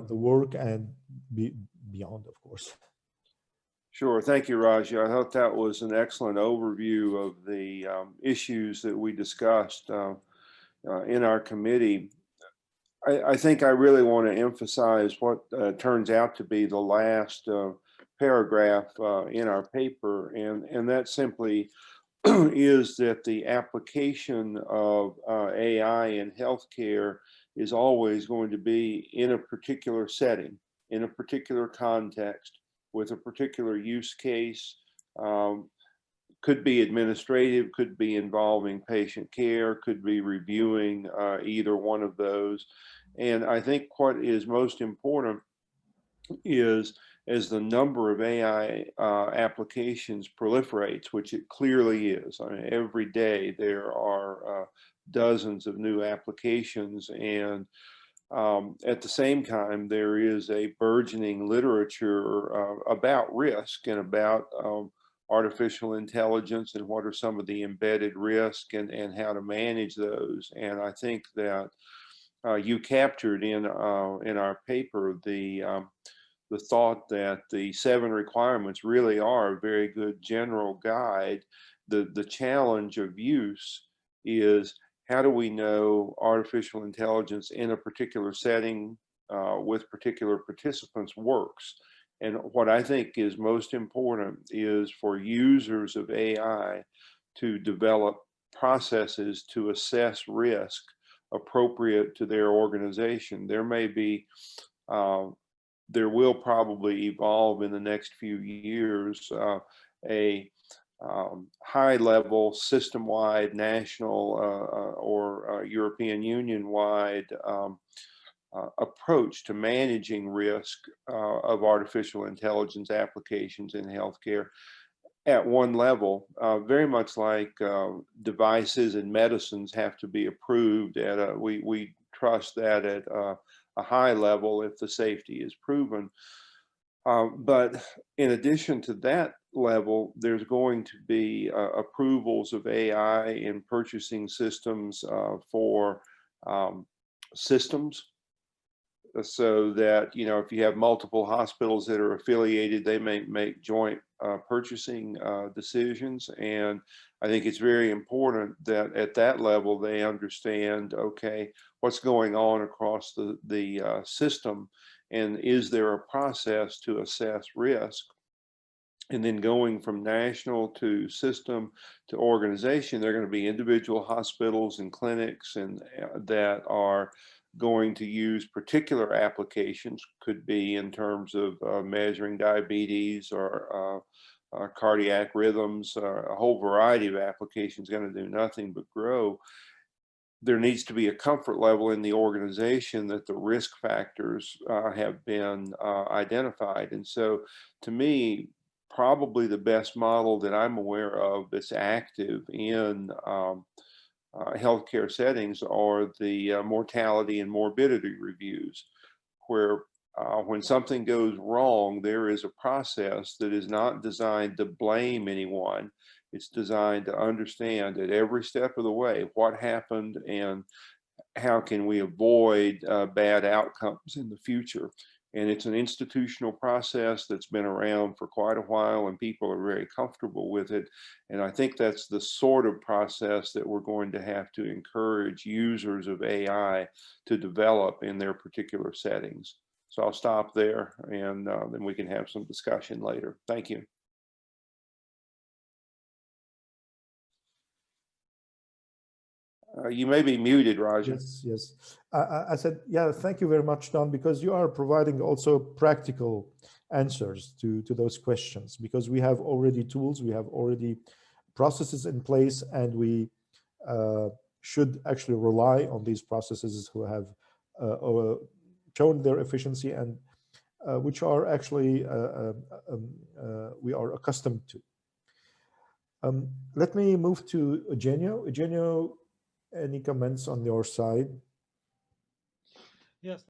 the work and beyond, of course. Sure. Thank you, Raja. I thought that was an excellent overview of the issues that we discussed in our committee. I think I really want to emphasize what turns out to be the last paragraph in our paper, and that simply is that the application of AI in healthcare is always going to be in a particular setting, in a particular context, with a particular use case. Could be administrative, could be involving patient care, could be reviewing either one of those. And I think what is most important is, as the number of AI applications proliferates, which it clearly is. I mean, every day there are dozens of new applications, and at the same time, there is a burgeoning literature about risk and about artificial intelligence and what are some of the embedded risk and how to manage those. And I think that you captured in our paper the thought that the 7 requirements really are a very good general guide. The challenge of use is, how do we know artificial intelligence in a particular setting with particular participants works? And what I think is most important is for users of AI to develop processes to assess risk appropriate to their organization. There may be, there will probably evolve in the next few years a high-level, system-wide, national or European Union-wide approach to managing risk of artificial intelligence applications in healthcare at one level, very much like devices and medicines have to be approved at a, we trust that at a high level if the safety is proven. But in addition to that level, there's going to be approvals of AI in purchasing systems for systems, so that, you know, if you have multiple hospitals that are affiliated, they may make joint purchasing decisions. And I think it's very important that at that level they understand, okay, what's going on across the system, and is there a process to assess risk? And then going from national to system to organization, there are going to be individual hospitals and clinics and that are going to use particular applications, could be in terms of measuring diabetes or cardiac rhythms, a whole variety of applications going to do nothing but grow. There needs to be a comfort level in the organization that the risk factors have been identified. And so to me, probably the best model that I'm aware of that's active in healthcare settings are the mortality and morbidity reviews, where when something goes wrong, there is a process that is not designed to blame anyone. It's designed to understand at every step of the way what happened and how can we avoid bad outcomes in the future. And it's an institutional process that's been around for quite a while, and people are very comfortable with it. And I think that's the sort of process that we're going to have to encourage users of AI to develop in their particular settings. So I'll stop there, and then we can have some discussion later. Thank you. You may be muted, Raja. Yes, yes. I said, yeah, thank you very much, Don, because you are providing also practical answers to those questions, because we have already tools, we have already processes in place, and we should actually rely on these processes who have shown their efficiency and which are actually we are accustomed to. Let me move to Eugenio. Eugenio, any comments on your side? Yes.